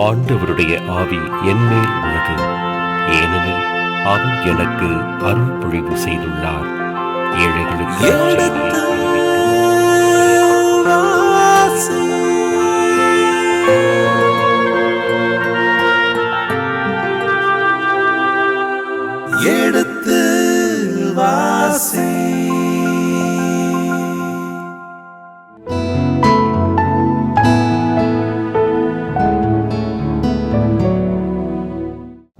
ஆண்டவருடைய ஆவி என்மேல் உள்ளது, ஏனெனில் அவர் எனக்கு அருள் பொழிவு செய்துள்ளார். ஏழைகளுக்கு எடுத்து வாசி.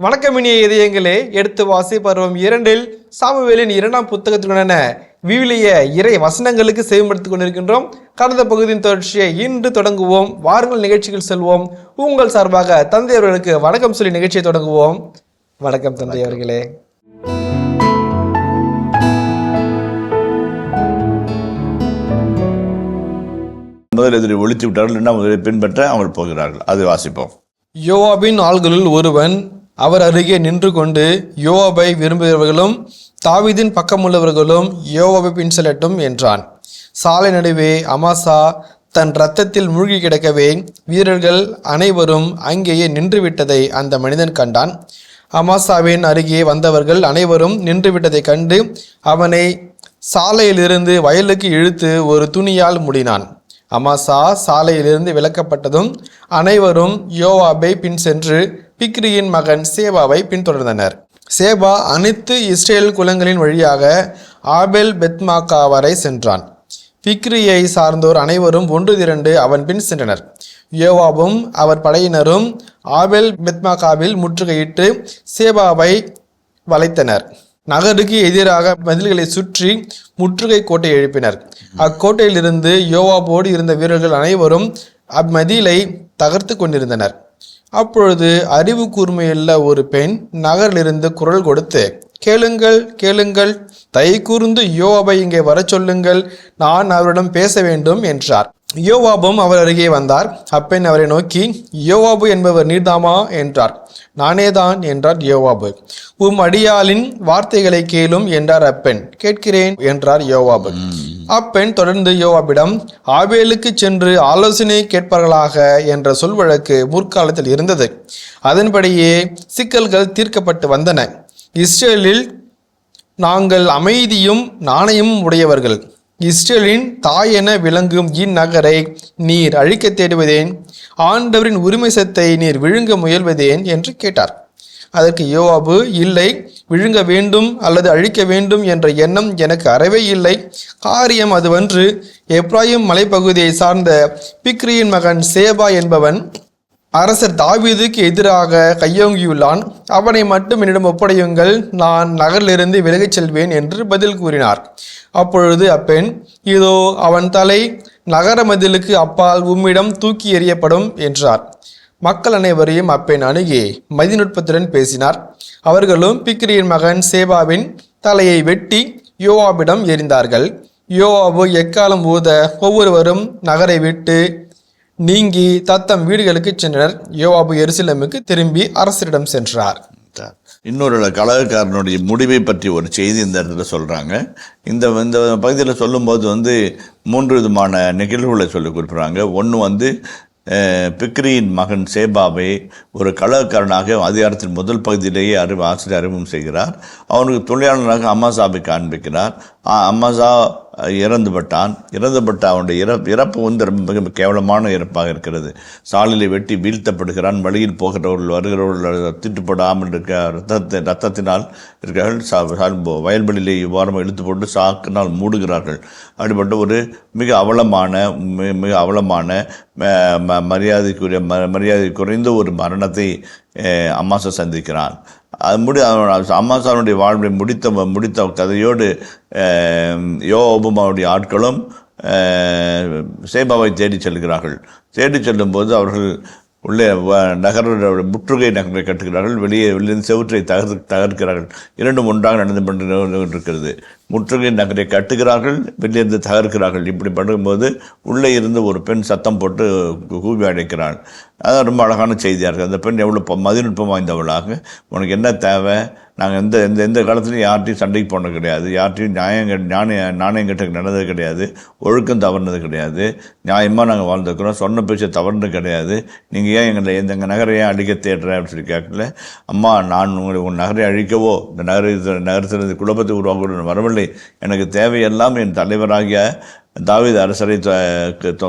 வணக்கம் இனிய இதயங்களே, எடுத்து வாசி பருவம் 2 சாமுவேலின் 2ஆம் புத்தகத்துடனான விவிலிய இறை வசனங்களுக்கு செவிமடுத்துக் கொண்டிருக்கின்றோம். கடந்த பகுதியின் தொடர்ச்சியை இன்று தொடங்குவோம். வாருங்கள் நிகழ்ச்சிகள் செல்வோம். உங்கள் சார்பாக தந்தை அவர்களுக்கு வணக்கம் சொல்லி நிகழ்ச்சியை தொடங்குவோம். வணக்கம் தந்தை அவர்களே. முதல் எதிரி ஒழித்து விட்டார்கள், இரண்டாம் முதலை பின்பற்ற அவர்கள் போகிறார்கள். அதை வாசிப்போம். யோவாபின் ஆள்களுள் ஒருவன் அவர் அருகே நின்று கொண்டு, யோவாபை விரும்புகிறவர்களும் தாவீதின் பக்கமுள்ளவர்களும் யோவாபை பின் செல்லட்டும் என்றான். சாலை நடுவே அமாசா தன் இரத்தத்தில் மூழ்கி கிடக்கவே வீரர்கள் அனைவரும் அங்கேயே நின்றுவிட்டதை அந்த மனிதன் கண்டான். அமாசாவின் அருகே வந்தவர்கள் அனைவரும் நின்றுவிட்டதை கண்டு அவனை சாலையிலிருந்து வயலுக்கு இழுத்து ஒரு துணியால் மூடினான். அமாசா சாலையிலிருந்து விலக்கப்பட்டதும் அனைவரும் யோவாபை பின் சென்று பிக்ரியின் மகன் சேபாவை பின்தொடர்ந்தனர். சேபா அனைத்து இஸ்ரேல் குலங்களின் வழியாக ஆபேல் பெத்மாக்கா வரை சென்றான். பிக்ரியை சார்ந்தோர் அனைவரும் ஒன்று திரண்டு அவன் பின் சென்றனர். யோவாபும் அவர் படையினரும் ஆபேல் பெத்மாக்காவில் முற்றுகையிட்டு சேபாவை வளைத்தனர். நகருக்கு எதிராக மதில்களை சுற்றி முற்றுகை கோட்டை எழுப்பினர். அக்கோட்டையிலிருந்து யோவாபோடு இருந்த வீரர்கள் அனைவரும் அம்மதிலை தகர்த்து கொண்டிருந்தனர். அப்பொழுது அறிவு கூர்மையுள்ள ஒரு பெண் நகரிலிருந்து குரல் கொடுத்து, கேளுங்கள் கேளுங்கள், தயை கூர்ந்து யோவாபை இங்கே வர சொல்லுங்கள், நான் அவரிடம் பேச வேண்டும் என்றார். யோவாபும் அவர் அருகே வந்தார். அப்பெண் அவரை நோக்கி, யோவாபு என்பவர் நீர்தாமா என்றார். நானேதான் என்றார் யோவாபு. உம் அடியாளின் வார்த்தைகளை கேளும் என்றார் அப்பெண். கேட்கிறேன் என்றார் யோவாபு. அப்பெண் தொடர்ந்து யோவாபிடம், ஆபேலுக்கு சென்று ஆலோசனை கேட்பார்களாக என்ற சொல் வழக்கு முற்காலத்தில் இருந்தது. அதன்படியே சிக்கல்கள் தீர்க்கப்பட்டு வந்தன. இஸ்ரேலில் நாங்கள் அமைதியும் நாணயமும் உடையவர்கள். இஸ்ரேலின் தாய் என விளங்கும் இந்நகரை நீர் அழிக்க தேடுவதேன்? ஆண்டவரின் உரிமை சத்தை நீர் விழுங்க முயல்வதேன் என்று கேட்டார். அதற்கு யோவாபு, இல்லை, விழுங்க வேண்டும் அல்லது அழிக்க வேண்டும் என்ற எண்ணம் எனக்கு அறவே இல்லை. காரியம் அதுவன்று. எப்ராயிம் மலைப்பகுதியை சார்ந்த பிக்ரியின் மகன் சேபா என்பவன் அரசர் தாவீதுக்கு எதிராக கையோங்கியுள்ளான். அவனை மட்டும் என்னிடம் ஒப்படையுங்கள், நான் நகரிலிருந்து விலகிச் செல்வேன் என்று பதில் கூறினார். அப்பொழுது அப்பெண், இதோ அவன் தலை நகர மதிலுக்கு அப்பால் உம்மிடம் தூக்கி எறியப்படும் என்றார். மக்கள் அனைவரையும் அப்பெண் அணுகி மதிநுட்பத்துடன் பேசினார். அவர்களும் பிக்ரியின் மகன் சேபாவின் தலையை வெட்டி யோவாபிடம் எறிந்தார்கள். யோவாபு எக்காலம் ஊத ஒவ்வொருவரும் நகரை விட்டு நீங்கி தத்தம் வீடுகளுக்கு சென்றனர். யோவாபு எருசலேமுக்கு திரும்பி அரசரிடம் சென்றார். இன்னொரு கலகக்காரனுடைய முடிவை பற்றி ஒரு செய்தி இந்த இடத்துல சொல்கிறாங்க. இந்த பகுதியில் சொல்லும்போது 3 விதமான நிகழ்வுகளை சொல்லி குறிப்பிட்றாங்க. ஒன்று பிக்ரியின் மகன் சேபாவை ஒரு கலகக்காரனாக அதிகாரத்தின் முதல் பகுதியிலேயே ஆசிரியர் அறிமுகம் செய்கிறார். அவனுக்கு தொழிலாளராக அமாசாவை காண்பிக்கிறார். அமாசா இறந்துபட்ட அவனுடைய இறப்பு மிக கேவலமான இறப்பாக இருக்கிறது. சாலையில் வெட்டி வீழ்த்தப்படுகிறான். வழியில் போகிறவர்கள் வருகிறவர்கள் திட்டுப்படாமல் ரத்தத்தினால் இருக்கிறார்கள். வயல்வெளியிலே இவ்வாறு இழுத்து போட்டு சாக்கினால் மூடுகிறார்கள். அப்படிப்பட்ட ஒரு மிக அவலமான மரியாதை குறைந்த ஒரு மரணத்தை அமாசா சந்திக்கிறான். அது அமாசாவுடைய வாழ்வை முடித்த கதையோடு யோவாபும் அவருடைய ஆட்களும் சேபாவை தேடி செல்கிறார்கள். தேடி செல்லும்போது அவர்கள் உள்ளே முற்றுகை நகரை கட்டுகிறார்கள். வெளியிலிருந்து செவுற்றை தகர்க்கிறார்கள். இரண்டும் ஒன்றாக நடந்து கொண்டிருக்கிறது. முற்றுகை நகரை கட்டுகிறார்கள், வெளியிருந்து தகர்க்கிறார்கள். இப்படி பண்ணும்போது உள்ளே இருந்து ஒரு பெண் சத்தம் போட்டு கூவி அடைக்கிறாள். அதான் ரொம்ப அழகான செய்தியாக இருக்குது. அந்த பெண் எவ்வளோ மதிநுட்பம் வாய்ந்தவளாக, உனக்கு என்ன தேவை, நாங்கள் எந்த காலத்துலையும் யார்ட்டையும் சண்டைக்கு போனது கிடையாது, யார்ட்டையும் நாணயம் கிட்ட நடந்தது கிடையாது, ஒழுக்கம் தவறுனது கிடையாது, நியாயமாக நாங்கள் வாழ்ந்துக்கிறோம், சொன்ன பேச்சை தவறுனது கிடையாது, நீங்கள் ஏன் எங்கள் நகரை ஏன் அழிக்க தேடுறேன் அப்படின்னு சொல்லி கேட்கல. அம்மா, நான் உன் நகரை அழிக்கவோ இந்த நகரத்திலிருந்து குழப்பத்தை உருவாக்க வரவில்லை, எனக்கு தேவையெல்லாம் என் தலைவராகிய தாவீது அரசரை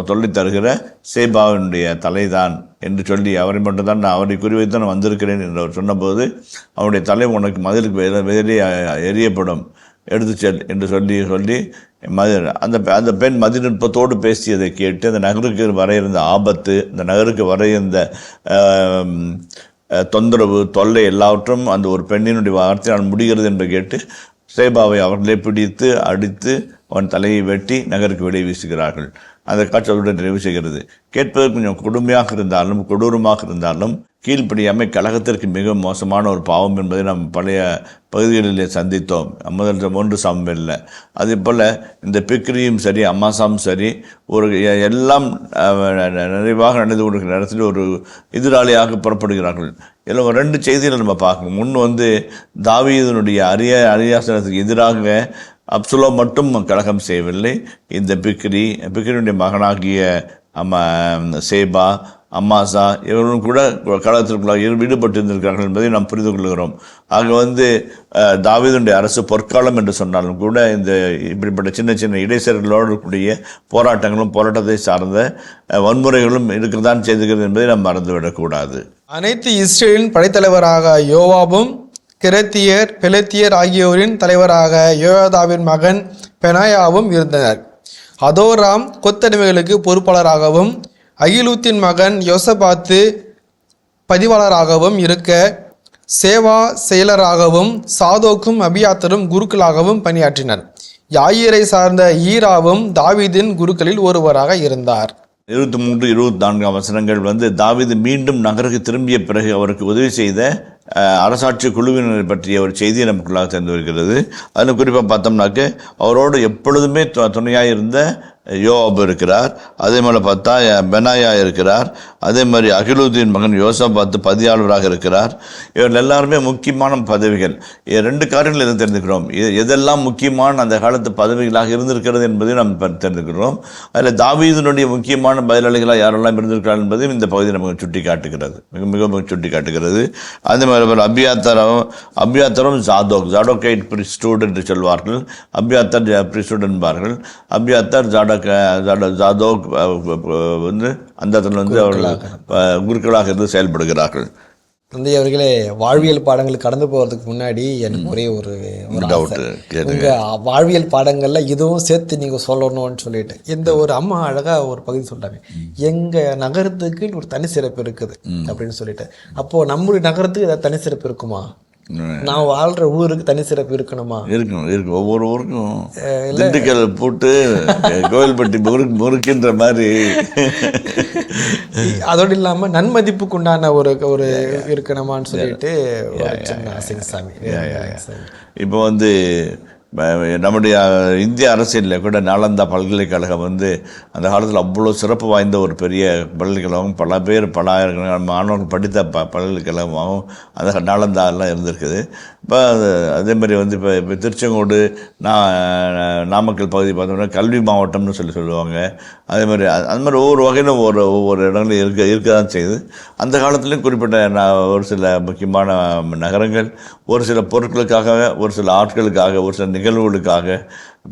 சொல்லித் தருகிற சேபாவினுடைய தலைதான் என்று சொல்லி அவரை மட்டும்தான் நான் அவரை குறிவைத்து நான் வந்திருக்கிறேன் என்று அவர் சொன்னபோது, அவருடைய தலை உனக்கு மதிலுக்கு வெளியே எரியப்படும், எடுத்து செல் என்று சொல்லி அந்த பெண் மதிநுட்பத்தோடு பேசியதை கேட்டு அந்த நகருக்கு வர இருந்த ஆபத்து, அந்த நகருக்கு வர இருந்த தொந்தரவு, தொல்லை எல்லாவற்றும் அந்த ஒரு பெண்ணினுடைய வார்த்தையால் முடிகிறது என்று கேட்டு சேபாவை அவர்களே பிடித்து அடித்து அவன் தலையை வெட்டி நகருக்கு வெளியே வீசுகிறார்கள். அந்த காட்சி அவருடன் நிறைவு செய்கிறது. கேட்பது கொஞ்சம் கொடுமையாக இருந்தாலும் கொடூரமாக இருந்தாலும் கீழ்ப்படியாமை கலகத்திற்கு மிக மோசமான ஒரு பாவம் என்பதை நாம் பழைய பகுதிகளிலே சந்தித்தோம். 1 சாமுவேலில் அதே போல் இந்த பிக்ரியும் சரி அம்மாசாவும் சரி ஒரு எல்லாம் நிறைவாக நடந்து கொண்டிருக்கிற நேரத்தில் ஒரு எதிராளியாக புறப்படுகிறார்கள். எல்லாம் 2 செய்திகளை நம்ம பார்க்கணும். ஒன்று தாவீதினுடைய அரியாசனத்துக்கு எதிராக அப்சலோம் மட்டும் கலகம் செய்யவில்லை. இந்த பிக்ரியுடைய மகனாகிய சேபா, அம்மாசா இவர்களும் கூட கலகத்திற்குள்ளாக ஈடுபட்டு இருந்திருக்கிறார்கள் என்பதை நாம் புரிந்து கொள்கிறோம். ஆக தாவீதுடைய அரசு பொற்காலம் என்று சொன்னாலும் கூட இந்த இப்படிப்பட்ட சின்ன சின்ன இடைச்சர்களோடு கூடிய போராட்டத்தை சார்ந்த வன்முறைகளும் இருக்கத்தான் செய்திருக்கிறது என்பதை நாம் மறந்துவிடக்கூடாது. அனைத்து இஸ்ரேலின் படைத்தலைவராக யோவாபும் கிரேத்தியர் பெலத்தியர் ஆகியோரின் தலைவராக யோயாதாவின் மகன் பெனாயாவும் இருந்தனர். அதோராம் கொத்தடிமைகளுக்கு பொறுப்பாளராகவும் அகிலூத்தின் மகன் யோசபாத்து பதிவாளராகவும் இருக்க, சேவா செயலராகவும் சாதோக்கும் அபியாத்தரும் குருக்களாகவும் பணியாற்றினர். யாயிரை சார்ந்த ஈராவும் தாவீதின் குருக்களில் ஒருவராக இருந்தார். 23, 24 வசனங்கள் தாவீது மீண்டும் நகருக்கு திரும்பிய பிறகு அவருக்கு உதவி செய்த அரசாட்சி குழுவினரை பற்றிய ஒரு செய்தியை நமக்குள்ளாக தெரிந்து வருகிறது. அதில் குறிப்பாக பார்த்தோம்னாக்க அவரோடு எப்பொழுதுமே துணையாக இருந்த யோவாப் இருக்கிறார். அதே மாதிரி பார்த்தா பெனாயா இருக்கிறார். அதே மாதிரி அகிலூத்தின் மகன் யோசபாத்து பதியாளராக இருக்கிறார். இவர்கள் எல்லாருமே முக்கியமான பதவிகள். 2 காரியங்கள் எதுவும் தெரிந்துக்கிறோம். எதெல்லாம் முக்கியமான அந்த காலத்து பதவிகளாக இருந்திருக்கிறது என்பதை நாம் தெரிந்துக்கிறோம். அதில் தாவீதினுடைய முக்கியமான பதிலாளிகளாக யாரெல்லாம் இருந்திருக்கிறார்கள் என்பதையும் இந்த பகுதி நமக்கு சுட்டி காட்டுகிறது, மிகவும் சுட்டி காட்டுகிறது. அதே மாதிரி அபியாத்தரும் ஜாடோக்கைட் பிரிஸ்டூட் என்று சொல்வார்கள். அபியாத்தர் பிரிஸ்டூட் என்பார்கள். அபியாத்தர் ஜாதோக் அந்த இடத்துல அவர்கள் குருக்களாக இருந்து செயல்படுகிறார்கள். தந்தை அவர்களே, வாழ்வியல் பாடங்கள் கடந்து போகிறதுக்கு முன்னாடி எனக்கு ஒரே ஒரு டவுட். உங்கள் வாழ்வியல் பாடங்களில் இதுவும் சேர்த்து நீங்கள் சொல்லணும்னு சொல்லிட்டு இந்த ஒரு அம்மா அழகாக ஒரு பகுதி சொல்கிறாங்க, எங்கள் நகரத்துக்கு ஒரு தனி சிறப்பு இருக்குது அப்படின்னு சொல்லிட்டு. அப்போது நம்முடைய நகரத்துக்கு ஏதாவது தனி சிறப்பு இருக்குமா? நான் வாழ்ற ஊருக்கு தனி சிறப்பு இருக்கணுமா? இருக்கும். ஒவ்வொரு ஊருக்கும் திண்டுக்கல் போட்டு கோவில்பட்டி முறுக்கின்ற மாதிரி. அதோடு இல்லாமல் நன்மதிப்புக்கு உண்டான ஒரு இருக்கணுமான்னு சொல்லிட்டு சாமி. இப்போ நம்முடைய இந்திய அரசியலில் கூட நாலந்தா பல்கலைக்கழகம் அந்த காலத்தில் அவ்வளோ சிறப்பு வாய்ந்த ஒரு பெரிய பல்கலைக்கழகம், பல ஆயிரக்கணக்கான மாணவர்கள் படித்த பல்கலைக்கழகமாகவும் அந்த நாலந்தாலாம் இருந்திருக்குது. இப்போ அதே மாதிரி இப்போ திருச்செங்கோடு நாமக்கல் பகுதி பார்த்தோம்னா கல்வி மாவட்டம்னு சொல்லுவாங்க. அதே மாதிரி அது மாதிரி ஒவ்வொரு வகையிலும் ஒவ்வொரு இடங்களும் இருக்க தான் செய்யுது. அந்த காலத்துலேயும் குறிப்பிட்ட ஒரு சில முக்கியமான நகரங்கள் ஒரு சில பொருட்களுக்காக, ஒரு சில ஆட்களுக்காக, ஒரு சில நிகழ்வுகளுக்காக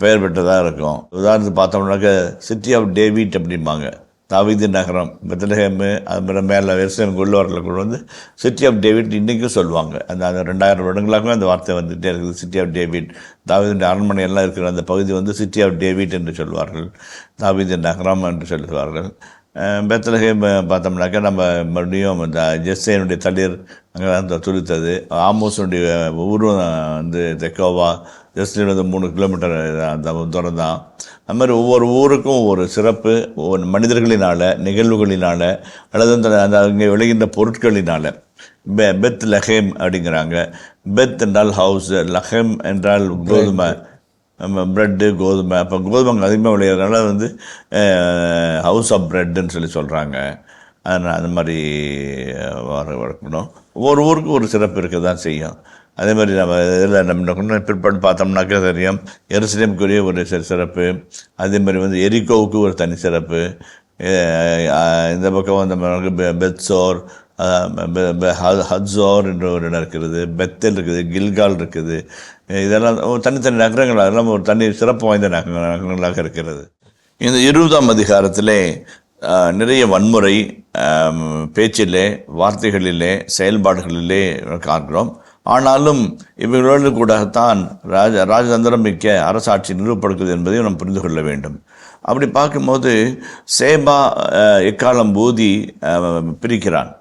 பெயர் பெற்றதாக இருக்கும். உதாரணத்துக்கு பார்த்தோம்னாக்க சிட்டி ஆஃப் டேவிட் அப்படிம்பாங்க. தாவீது நகரம் பெத்லஹேமு, அது மேலே வெர்சன் கொள்ளுவாரில் கொண்டு சிட்டி ஆஃப் டேவிட் இன்றைக்கும் சொல்லுவாங்க. அந்த 2000 வருடங்களாகவே அந்த வார்த்தை வந்துகிட்டே இருக்குது. சிட்டி ஆஃப் டேவிட், தாவீது அரண்மனை எல்லாம் இருக்கிற அந்த பகுதி சிட்டி ஆஃப் டேவிட் என்று சொல்வார்கள். தாவீது நகரம் என்று சொல்லுவார்கள். பெத்லஹேம் பார்த்தோம்னாக்கா நம்ம மறுபடியும் இந்த ஜெஸ்ஸேனுடைய தளிர் அங்கே தான் துளித்தது. ஆமோஸனுடைய ஊரும் தெக்கோவா, ஜெஸ்ஸிலிருந்து 3 கிலோமீட்டர் அந்த தூரம் தான். அது மாதிரி ஒவ்வொரு ஊருக்கும் ஒவ்வொரு சிறப்பு, ஒவ்வொரு மனிதர்களினால், நிகழ்வுகளினால், அல்லது அந்த அங்கே விளைகின்ற பொருட்களினால். பெத் லஹேம் அப்படிங்கிறாங்க. பெத் என்றால் ஹவுஸ், லஹேம் என்றால் கோதுமை. ப்ரெட்டு கோதுமை. அப்போ கோதுமை அதிகமாக விளையிறதுனால வந்து ஹவுஸ் ஆஃப் ப்ரெட்டுன்னு சொல்லி சொல்கிறாங்க. அதனால் அந்த மாதிரி வளர்க்கணும். ஒவ்வொரு ஊருக்கு ஒரு சிறப்பு இருக்க தான் செய்யும். அதே மாதிரி நம்ம இதில் நம்ம பிற்பாடு பார்த்தோம்னாக்கா தெரியும், எருசலேமுக்குரிய ஒரு சிறப்பு. அதே மாதிரி வந்து எரிகோவுக்கு ஒரு தனி சிறப்பு. இந்த பக்கம் வந்து பெத்சோர், ஹட்சோர் என்ற ஒரு இடம் இருக்கிறது, பெத்தல் இருக்குது, கில்கால் இருக்குது. இதெல்லாம் தனித்தனி நகரங்கள், அதெல்லாம் ஒரு தனி சிறப்பு வாய்ந்த நகரங்களாக இருக்கிறது. இந்த 20ஆம் அதிகாரத்திலே நிறைய வன்முறை பேச்சிலே, வார்த்தைகளிலே, செயல்பாடுகளிலே காண்கிறோம். ஆனாலும் இவர்களோடு கூடத்தான் ராஜதந்திரம் மிக்க அரசாட்சி நிறுவப்படுகிறது என்பதையும் நாம் புரிந்து கொள்ள வேண்டும். அப்படி பார்க்கும்போது சேபா எக்காலம் ஊதி பிரிக்கிறான்.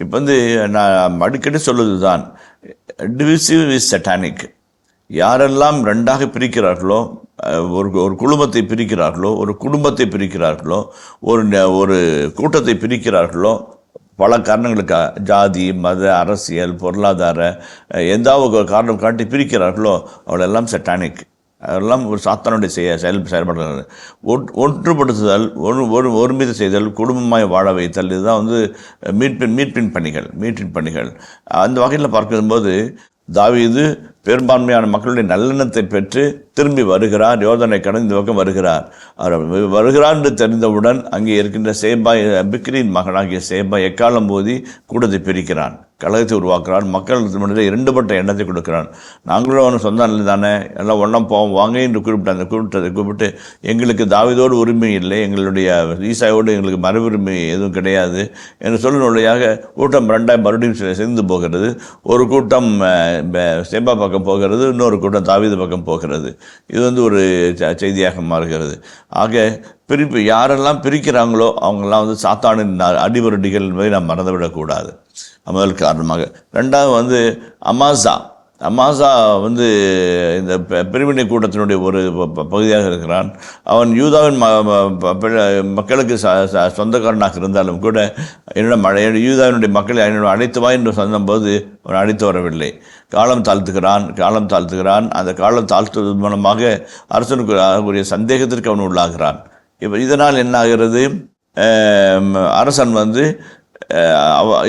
இப்போ வந்து நான் அடிக்கடி சொல்லுவது தான், டிவிசிவ் இஸ் சட்டானிக். யாரெல்லாம் ரெண்டாக பிரிக்கிறார்களோ, ஒரு குழுமத்தை பிரிக்கிறார்களோ, ஒரு குடும்பத்தை பிரிக்கிறார்களோ, ஒரு கூட்டத்தை பிரிக்கிறார்களோ, பல காரணங்களுக்காக ஜாதி, மத, அரசியல், பொருளாதார எந்தாவது காரணம் காட்டி பிரிக்கிறார்களோ அவளெல்லாம் சட்டானிக். அதெல்லாம் ஒரு சாத்தானுடைய செயல்படுறது. ஒன்றுபடுத்துதல், ஒருமித செய்தல், குடும்பமாய் வாழ வைத்தல், இதுதான் வந்து மீட்பின் பணிகள். அந்த வகையில் பார்க்கும்போது தாவீது பெரும்பான்மையான மக்களுடைய நல்லெண்ணத்தை பெற்று திரும்பி வருகிறார். யோர்தானை கடந்து இந்த பக்கம் வருகிறார். அவர் வருகிறார் என்று தெரிந்தவுடன் அங்கே இருக்கின்ற சேபா, பிக்ரியின் மகனாகிய சேபா எக்காலம் போதி கூட்டத்தை பிரிக்கிறான், கழகத்தை உருவாக்குறான். மக்கள் மனதில் இரண்டுபட்ட எண்ணத்தை கொடுக்கிறான். நாங்களும் அவன் சொந்த நல்ல தானே, எல்லாம் ஒன்றா போவோம் வாங்க என்று கூப்பிட்டு எங்களுக்கு தாவீதோடு உரிமை இல்லை, எங்களுடைய ஈசாயோடு எங்களுக்கு மரபுரிமை எதுவும் கிடையாது என்று சொல்லுநொழியாக கூட்டம் ரெண்டாய் மறுபடியும் சேர்ந்து போகிறது. ஒரு கூட்டம் சேபா பக்கம் போகிறது, இன்னொரு கூட்டம் தாவீது பக்கம் போகிறது. இது வந்து ஒரு செய்தியாக மாறுகிறது. ஆக பிரிப்பு யாரெல்லாம் பிரிக்கிறாங்களோ அவங்கெல்லாம் வந்து சாத்தானின் அடிவருடிகள் என்பதை நாம் மறந்துவிடக்கூடாது. முதல் காரணமாக. ரெண்டாவது வந்து அமாசா வந்து இந்த பிரிவினை கூட்டத்தினுடைய ஒரு பகுதியாக இருக்கிறான். அவன் யூதாவின் மக்களுக்கு சொந்தக்காரனாக இருந்தாலும் கூட யூதாவினுடைய மக்களை அழைத்து வா என்று சொன்னபோது அவன் அழைத்து வரவில்லை. காலம் தாழ்த்துகிறான். அந்த காலம் தாழ்த்துவதன் மூலமாக அரசனுக்கு ஒரு சந்தேகத்திற்கு அவன் உள்ளாகிறான். இப்போ இதனால் என்ன ஆகிறது, அரசன் வந்து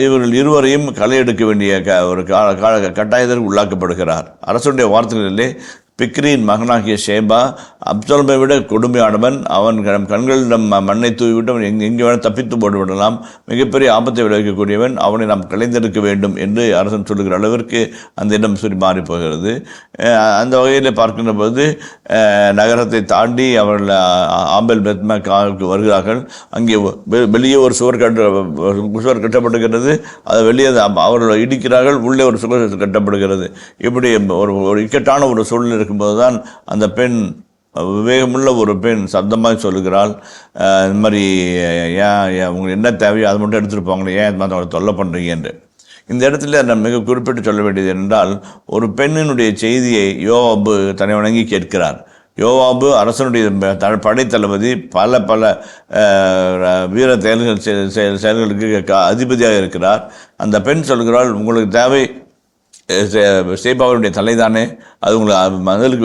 இவர்கள் இருவரையும் களை எடுக்க வேண்டிய ஒரு கட்டாயத்திற்கு உள்ளாக்கப்படுகிறார். அரசுடைய வார்த்தைகளிலே பிக்ரியின் மகனாகிய சேபா அப்சலோமை விட கொடுமையானவன், அவன் கண்களிடம் மண்ணை தூவிவிட்டு அவன் எங்கே வேணால் தப்பித்து போட்டுவிடலாம், மிகப்பெரிய ஆபத்தை விளைவிக்கக்கூடியவன், அவனை நாம் கலைந்தெடுக்க வேண்டும் என்று அரசன் சொல்லுகிற அளவிற்கு அந்த இடம் மாறி போகிறது. அந்த வகையில் பார்க்கின்ற போது நகரத்தை தாண்டி அவர்கள் ஆபேல் பெத்மேக்காவுக்கு வருகிறார்கள். அங்கே வெளியே ஒரு சுவர் கட்டப்படுகிறது. அது வெளியே அவர்கள் இடிக்கிறார்கள், உள்ளே ஒரு சுவர் கட்டப்படுகிறது. இப்படி ஒரு இக்கட்டான ஒரு சூழ்நிலை இருக்கும்போது தான் அந்த பெண், விவேகமுள்ள ஒரு பெண் சப்தமாக சொல்லுகிறாள், இந்த மாதிரி ஏன் உங்களுக்கு என்ன தேவையோ அதை மட்டும் எடுத்துகிட்டு போங்களேன், ஏன் அவங்களை தொல்லை பண்ணுறீங்க என்று. இந்த இடத்துல நான் மிக குறிப்பிட்டு சொல்ல வேண்டியது என்றால், ஒரு பெண்ணினுடைய செய்தியை யோவாபு தன்னை வணங்கி கேட்கிறார். யோவாபு அரசனுடைய படைத்தளபதி, பல வீர செயல்களுக்கு அதிபதியாக இருக்கிறார். அந்த பெண் சொல்கிறாள், உங்களுக்கு தேவை சேபாவுடைய தலைதானே, அது உங்களுக்கு மகளுக்கு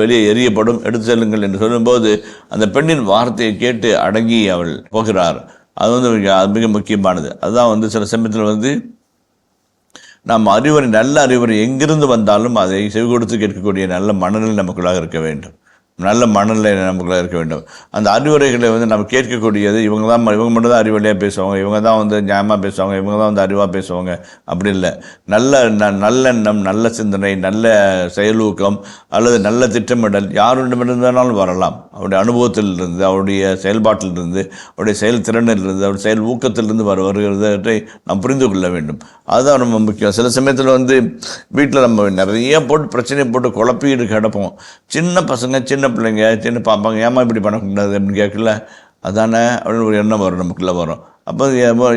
வெளியே எரியப்படும், எடுத்து செல்லுங்கள் என்று சொல்லும்போது அந்த பெண்ணின் வார்த்தையை கேட்டு அடங்கி அவள் போகிறார். அது வந்து மிக முக்கியமானது. அதுதான் வந்து சில சமயத்தில் வந்து நாம் நல்ல அறிவுரை எங்கிருந்து வந்தாலும் அதை செவி கொடுத்து கேட்கக்கூடிய நல்ல மனநிலை நமக்குள்ளாக இருக்க வேண்டும். நமக்குள்ளாக இருக்க வேண்டும். அந்த அறிவுரைகளை வந்து நம்ம கேட்கக்கூடியது இவங்க மட்டும் தான் அறிவழியாக பேசுவாங்க, இவங்க தான் வந்து நியாயமாக பேசுவாங்க, இவங்க தான் வந்து அறிவாக பேசுவாங்க, அப்படி இல்லை. நல்லெண்ணம், நல்ல சிந்தனை, நல்ல செயலூக்கம் அல்லது நல்ல திட்டமிடல் யாருடமிருந்தாலும் வரலாம். அவருடைய அனுபவத்திலிருந்து, அவருடைய செயல்பாட்டிலிருந்து, அவருடைய செயல்திறனிலிருந்து, அவருடைய செயல் ஊக்கத்திலிருந்து வருகிறதை நாம் புரிந்து கொள்ள வேண்டும். அதுதான் ரொம்ப முக்கியம். சில சமயத்தில் வந்து வீட்டில் நம்ம நிறைய பிரச்சனையை போட்டு குழப்பிட்டு கிடப்போம். சின்ன பசங்க, சின்ன பிள்ளைங்க, சின்ன பாப்பாங்க, ஏமா இப்படி பண்ணக்கூடாது அப்படின்னு கேட்கல, அதானே அப்படின்னு ஒரு எண்ணம் வரும், நமக்குள்ளே வரும். அப்போ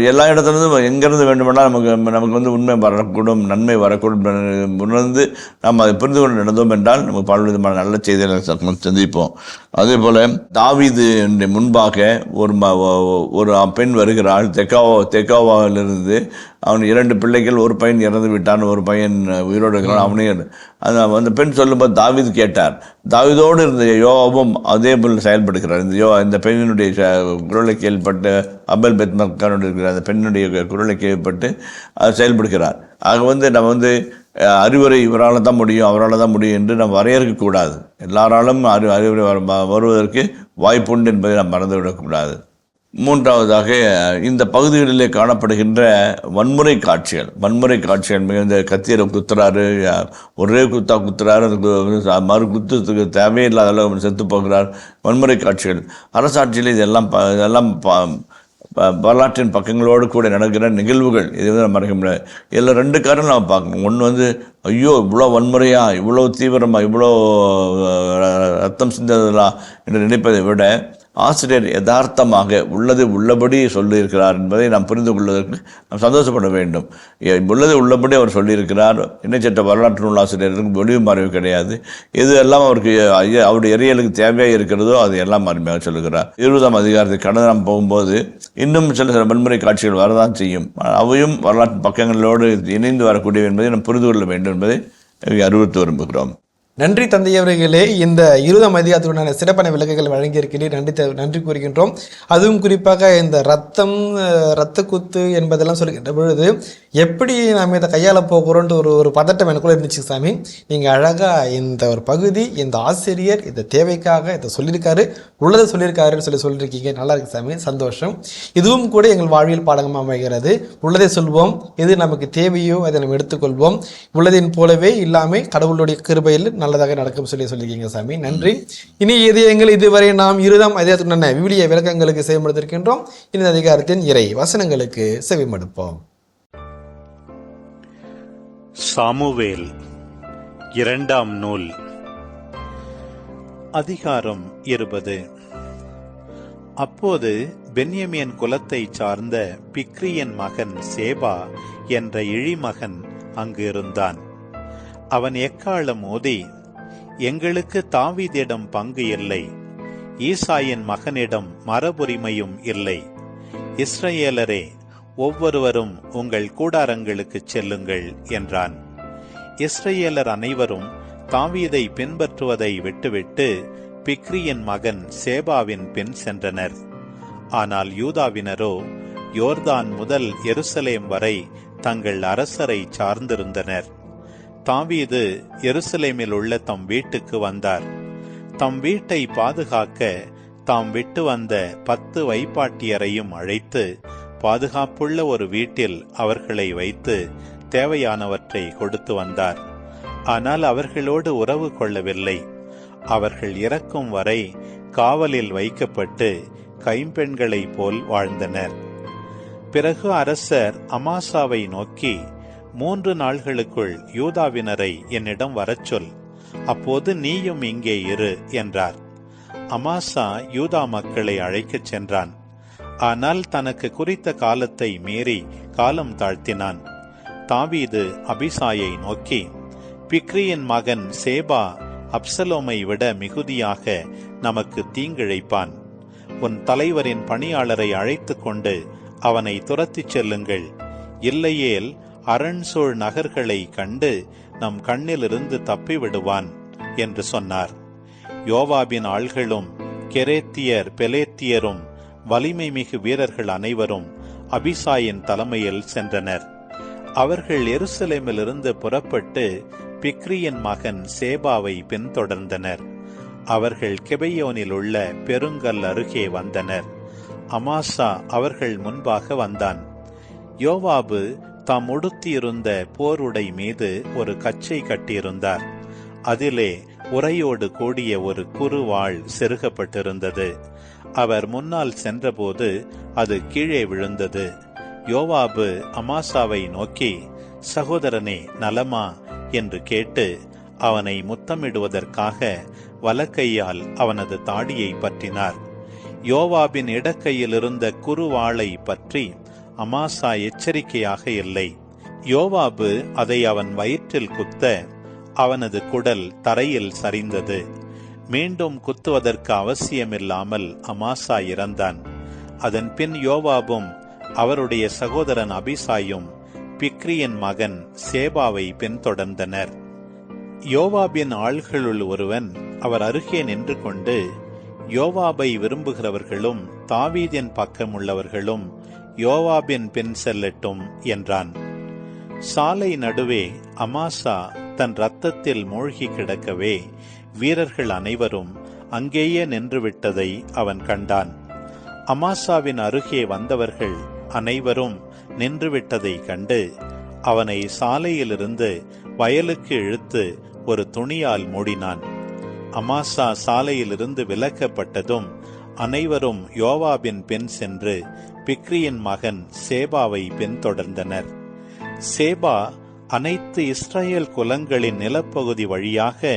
எல்லா இடத்துலேருந்து எங்கேருந்து வேண்டுமென்றால் நமக்கு வந்து உண்மை வரக்கூடும், நன்மை வரக்கூடும் உணர்ந்து நாம் அதை புரிந்து கொண்டு நடந்தோம் என்றால் நமக்கு பல விதமான நல்ல செய்திகளை சந்திப்போம். அதே போல் தாவீது முன்பாக ஒரு பெண் வருகிறாள். தெக்காவாவிலிருந்து அவன் 2 பிள்ளைகள், ஒரு பையன் இறந்து விட்டான், ஒரு பையன் உயிரோடு இருக்கிறான். அவனே அந்த பெண் சொல்லும்போது தாவீது கேட்டார். தாவீதோடு இருந்த யோவாபும் அதே போல் செயல்படுகிறார். இந்த பெண்ணினுடைய குரலை கேள்விப்பட்டு, அபேல் பெத்மக்கானுடைய இருக்கிற அந்த பெண்ணுடைய குரலை கேள்விப்பட்டு செயல்படுகிறார். ஆக வந்து நம்ம வந்து அறிவுரை இவரால் தான் முடியும், அவரால் தான் முடியும் என்று நம்ம வரையறுக்கக்கூடாது. எல்லாராலும் அறிவுரை வருவதற்கு வாய்ப்புண்டு என்பதை நாம் மறந்துவிடக்கூடாது. மூன்றாவதாக, இந்த பகுதிகளிலே காணப்படுகின்ற வன்முறை காட்சிகள் மிகுந்த கத்தியரை குத்துறாரு, ஒரே குத்துறாரு, மறு குத்துறதுக்கு தேவையில்லாத அளவு செத்து போகிறார். வன்முறை காட்சிகள் அரசாட்சியில் இதெல்லாம் வரலாற்றின் பக்கங்களோடு கூட நடக்கிற நிகழ்வுகள். இது வந்து நம்ம மறக்க முடியாது. இதில் 2 காரணம் நம்ம பார்க்கணும். ஒன்று வந்து ஐயோ இவ்வளோ வன்முறையாக, இவ்வளோ தீவிரமாக, இவ்வளோ ரத்தம் சிந்ததா என்று நினைப்பதை விட ஆசிரியர் யதார்த்தமாக உள்ளது உள்ளபடி சொல்லியிருக்கிறார் என்பதை நாம் புரிந்து கொள்வதற்கு நாம் சந்தோஷப்பட வேண்டும். உள்ளது உள்ளபடி அவர் சொல்லியிருக்கிறார். இணைச்சட்ட வரலாற்று நூல் ஆசிரியருக்கு ஒளிவு மறைவு கிடையாது. எது எல்லாம் அவருடைய எரியலுக்கு தேவையாக இருக்கிறதோ அது எல்லாம் அருமையாக சொல்லுகிறார். 20ஆம் அதிகாரத்தை கடந்து நாம் போகும்போது இன்னும் சில வன்முறை காட்சிகள் வரதான் செய்யும். அவையும் வரலாற்று பக்கங்களோடு இணைந்து வரக்கூடியவை என்பதை நாம் புரிந்து கொள்ள வேண்டும் என்பதை அறிவுறுத்த விரும்புகிறோம். நன்றி தந்தையவர்களே, இந்த 20ஆம் அதிகாரத்துடனான சிறப்பான விளக்குகள் வழங்கியிருக்கிறீர். நன்றி கூறுகின்றோம். அதுவும் குறிப்பாக இந்த இரத்த குத்து என்பதெல்லாம் சொல்லுகின்ற பொழுது எப்படி நாம் இதை கையாள போகிறோன்ட்டு ஒரு பதட்டம் எனக்குள்ள இருந்துச்சு சாமி. நீங்கள் அழகாக இந்த ஒரு பகுதி, இந்த ஆசிரியர் இந்த தேவைக்காக இதை சொல்லியிருக்காரு, உள்ளதை சொல்லியிருக்காருன்னு சொல்லியிருக்கீங்க. நல்லா இருக்கு சாமி, சந்தோஷம். இதுவும் கூட எங்கள் வாழ்வியல் பாடகமாக அமைகிறது. உள்ளதை சொல்வோம், எது நமக்கு தேவையோ அதை நம்ம எடுத்துக்கொள்வோம். உள்ளதின் போலவே இல்லாமல் கடவுளுடைய கிருபையில் நல்லதாக நடக்கும் சொல்லியிருக்கீங்க சாமி. நன்றி. இனி இதயங்கள் இதுவரை நாம் 20ஆம் அதிகாரத்துடனான விவிலிய விளக்கங்களுக்கு செய்யப்படுத்திருக்கின்றோம். இந்த அதிகாரத்தின் இறை வசனங்களுக்கு செவிமடுப்போம். சாமுவேல் 2ஆம் நூல், அதிகாரம் 20. அப்போது பென்யமீன் குலத்தை சார்ந்த பிக்ரியின் மகன் சேபா என்ற இழிமகன் அங்கு இருந்தான். அவன் எக்காளம் ஓதி, எங்களுக்கு தாவீதிடம் பங்கு இல்லை, ஈசாயின் மகனிடம் மரபுரிமையும் இல்லை. இஸ்ரவேலரே, ஒவ்வொருவரும் உங்கள் கூடாரங்களுக்கு செல்லுங்கள் என்றான். இஸ்ரவேலர் அனைவரும் தாவீதை பின்பற்றுவதை விட்டுவிட்டு பிக்ரியின் மகன் சேபாவின் பின் சென்றனர். ஆனால் யூதாவினரோ யோர்தான் முதல் எருசலேம் வரை தங்கள் அரசரை சார்ந்திருந்தனர். தாவீது எருசலேமில் உள்ள தம் வீட்டுக்கு வந்தார். தம் வீட்டை பாதுகாக்க தாம் விட்டு வந்த 10 வைப்பாட்டியரையும் அழைத்து பாதுகாப்புள்ள ஒரு வீட்டில் அவர்களை வைத்து தேவையானவற்றை கொடுத்து வந்தார். ஆனால் அவர்களோடு உறவு கொள்ளவில்லை. அவர்கள் இறக்கும் வரை காவலில் வைக்கப்பட்டு கைம்பெண்களைப் போல் வாழ்ந்தனர். பிறகு அரசர் அமாசாவை நோக்கி, 3 நாள்களுக்குள் யூதாவினரை என்னிடம் வரச் சொல், அப்போது நீயும் இங்கே இரு என்றார். அமாசா யூதா மக்களை அழைக்கச் சென்றான். ஆனால் தனக்கு குறித்த காலத்தை மீறி காலம் தாழ்த்தினான். தாவீது அபிசாயை நோக்கி, பிக்ரியின் மகன் சேபா அப்சலோமை விட மிகுதியாக நமக்கு தீங்கிழைப்பான். உன் தலைவரின் பணியாளரை அழைத்து கொண்டு அவனை துரத்திச் செல்லுங்கள். இல்லையேல் அரண்சூழ் நகர்களை கண்டு நம் கண்ணிலிருந்து தப்பிவிடுவான் என்று சொன்னார். யோவாபின் ஆள்களும் கெரேத்தியர் பெலேத்தியரும் வலிமை மிகு வீரர்கள் அனைவரும் அபிசாயின் தலைமையில் சென்றனர். அவர்கள் எருசலேமிலிருந்து புறப்பட்டு பிக்ரியின் மகன் சேபாவை பின்தொடர்ந்தனர். அவர்கள் கெபையோனில் உள்ள பெருங்கல் அருகே வந்தனர். அமாசா அவர்கள் முன்பாக வந்தான். யோவாபு தாம் உடுத்தியிருந்த போருடை மீது ஒரு கச்சை கட்டியிருந்தார். அதிலே உரையோடு கூடிய ஒரு குறுவாள் செருகப்பட்டிருந்தது. அவர் முன்னால் சென்றபோது அது கீழே விழுந்தது. யோவாபு அமாசாவை நோக்கி, சகோதரனே நலமா என்று கேட்டு அவனை முத்தமிடுவதற்காக வலக்கையால் அவனது தாடியை பற்றினார். யோவாபின் இடக்கையில் இருந்த குறுவாளை பற்றி அமாசா எச்சரிக்கையாக இல்லை. யோவாபு அதை அவன் வயிற்றில் குத்த அவனது குடல் தரையில் சரிந்தது. மீண்டும் குத்துவதற்கு அவசியமில்லாமல் அமாசா இறந்தான். அதன் பின் யோவாபும் அவருடைய சகோதரன் அபிசாயும் பிக்ரியின் மகன் சேபாவை பின்தொடர்ந்தனர். யோவாபின் ஆள்களுள் ஒருவன் அவர் அருகே நின்று கொண்டு, யோவாபை விரும்புகிறவர்களும் தாவீதின் பக்கம் உள்ளவர்களும் யோவாபின் பின் செல்லட்டும் என்றான். சாலை நடுவே அமாசா தன் இரத்தத்தில் மூழ்கி கிடக்கவே வீரர்கள் அனைவரும் அங்கேயே நின்றுவிட்டதை அவன் கண்டான். அமாசாவின் அருகே வந்தவர்கள் அனைவரும் நின்றுவிட்டதை கண்டு அவனை சாலையிலிருந்து வயலுக்கு இழுத்து ஒரு துணியால் மூடினான். அமாசா சாலையிலிருந்து விலக்கப்பட்டதும் அனைவரும் யோவாபின் பின் சென்று பிக்ரியின் மகன் சேபாவை பின்தொடர்ந்தனர். சேபா அனைத்து இஸ்ரேல் குலங்களின் நிலப்பகுதி வழியாக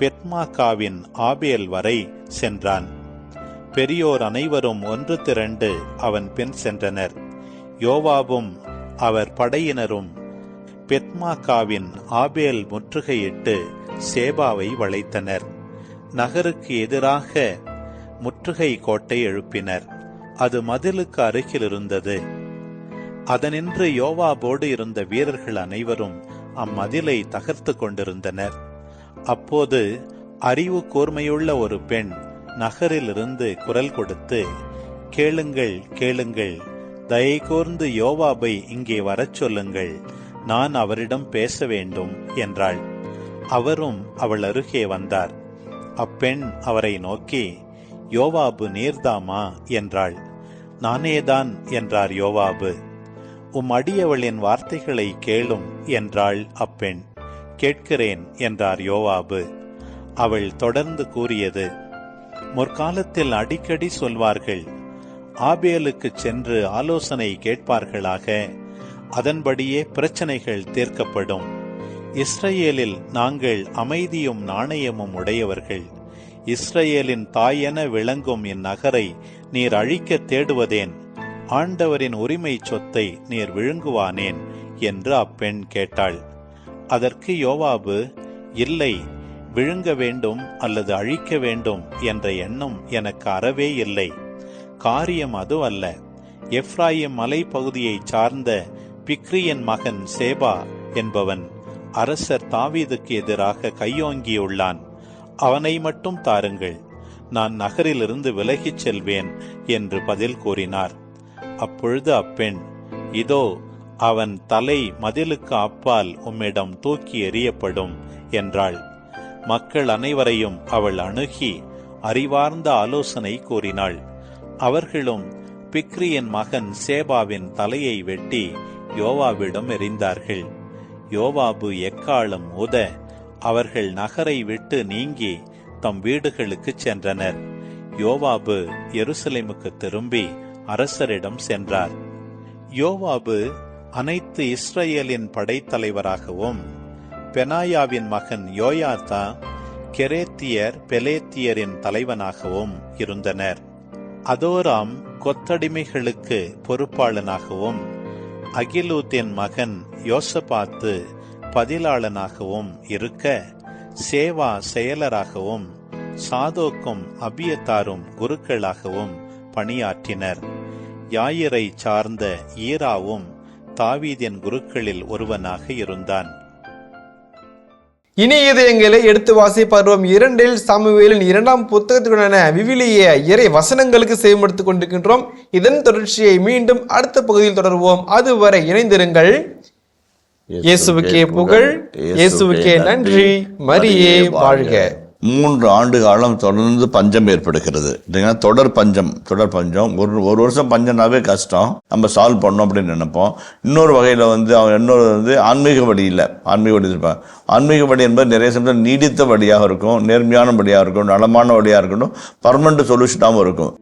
பெத்மாக்காவின் ஆபேல் வரை சென்றான். பெரியோர் அனைவரும் ஒன்று திரண்டு அவன் பின் சென்றனர். யோவாபும் அவர் படையினரும் பெத்மாக்காவின் ஆபேல் முற்றுகையிட்டு சேபாவை வளைத்தனர். நகருக்கு எதிராக முற்றுகை கோட்டை எழுப்பினர். அது மதிலுக்கு அருகில் இருந்தது. அதனின்று யோவாபோடு இருந்த வீரர்கள் அனைவரும் அம்மதிலை தகர்த்து கொண்டிருந்தனர். அப்போது அறிவு கூர்மையுள்ள ஒரு பெண் நகரிலிருந்து குரல் கொடுத்து, கேளுங்கள் கேளுங்கள், தயை கூர்ந்து யோவாபை இங்கே வரச் சொல்லுங்கள், நான் அவரிடம் பேச வேண்டும் என்றாள். அவரும் அவள் அருகே வந்தார். அப்பெண் அவரை நோக்கி, யோவாபு நீர்தாமா என்றாள். நானேதான் என்றார் யோவாபு. அடியவளின் வார்த்தைகளை கேளும் என்றாள் அப்பெண். கேட்கிறேன் என்றார் யோவாபு. அவள் தொடர்ந்து கூறியது, முற்காலத்தில் அடிக்கடி சொல்வார்கள், ஆபேலுக்கு சென்று ஆலோசனை கேட்பார்களாக, அதன்படியே பிரச்சனைகள் தீர்க்கப்படும். இஸ்ரேலில் நாங்கள் அமைதியும் நாணயமும் உடையவர்கள். இஸ்ரேலின் தாயென விளங்கும் இந்நகரை நீர் அழிக்க தேடுவதேன்? ஆண்டவரின் உரிமை சொத்தை நீர் விழுங்குவானேன் என்று அப்பெண் கேட்டாள். அதற்கு யோவாபு, இல்லை, விழுங்க வேண்டும் அல்லது அழிக்க வேண்டும் என்ற எண்ணம் எனக்கு அறவே இல்லை. காரியம் அதுவல்ல. எப்ராயிம் மலை பகுதியை சார்ந்த பிக்ரியின் மகன் சேபா என்பவன் அரசர் தாவீதுக்கு எதிராக கையோங்கியுள்ளான். அவனை மட்டும் தாருங்கள், நான் நகரிலிருந்து விலகிச் செல்வேன் என்று பதில் கூறினார். அப்பொழுது அப்பெண், இதோ அவன் தலை மதிலுக்கு அப்பால் உம்மிடம் தூக்கி எறியப்படும் என்றாள். மக்கள் அனைவரையும் அவள் அணுகி அறிவார்ந்த ஆலோசனை கூறினாள். அவர்களும் பிக்ரியின் மகன் சேபாவின் தலையை வெட்டி யோவாபிடம் எறிந்தார்கள். யோவாபு எக்காலம் ஊத அவர்கள் நகரை விட்டு நீங்கி தம் வீடுகளுக்கு சென்றனர். யோவாபு எருசலேமுக்கு திரும்பி அரசரிடம் சென்றார். யோவாபு அனைத்து இஸ்ரேலின் படைத்தலைவராகவும் பெனாயாவின் மகன் யோயாதா கெரேத்தியர் பெலேத்தியரின் தலைவனாகவும் இருந்தனர். அதோராம் கொத்தடிமைகளுக்கு பொறுப்பாளனாகவும் அகிலூத்தின் மகன் யோசபாத்து பதிலாளனாகவும் இருக்க, சேவா செயலராகவும் சாதோக்கும் அபியத்தாரும் குருக்களாகவும் பணியாற்றினர். யாயிரை சார்ந்த ஈராவும் தாவீதின் குருக்களில் ஒருவனாக இருந்தான். இனி இதயங்களை எடுத்து வாசிப்பருவம் 2 சாமுவேலின் 2ஆம் புத்தகத்துடனான விவிலிய இறை வசனங்களுக்கு செய்யப்படுத்திக் கொண்டிருக்கின்றோம். இதன் தொடர்ச்சியை மீண்டும் அடுத்த பகுதியில் தொடர்வோம். அதுவரை இணைந்திருங்கள். இயேசுவுக்கே புகழ், இயேசுவுக்கே நன்றி, மரியே வாழ்க. 3 ஆண்டு காலம் தொடர்ந்து பஞ்சம் ஏற்படுகிறது. தொடர் பஞ்சம் ஒரு வருஷம் பஞ்சம்னாவே கஷ்டம், நம்ம சால்வ் பண்ணோம் அப்படின்னு நினைப்போம். இன்னொரு வகையில் இன்னொரு ஆன்மீக வழியில் இருப்பாங்க. ஆன்மீக வழி என்பது நிறைய சமயம் நீடித்த வழியாக இருக்கும், நேர்மையான வழியாக இருக்கும், நலமான வழியாக இருக்கணும், பர்மனண்ட் சொல்யூஷனாகவும் இருக்கும்.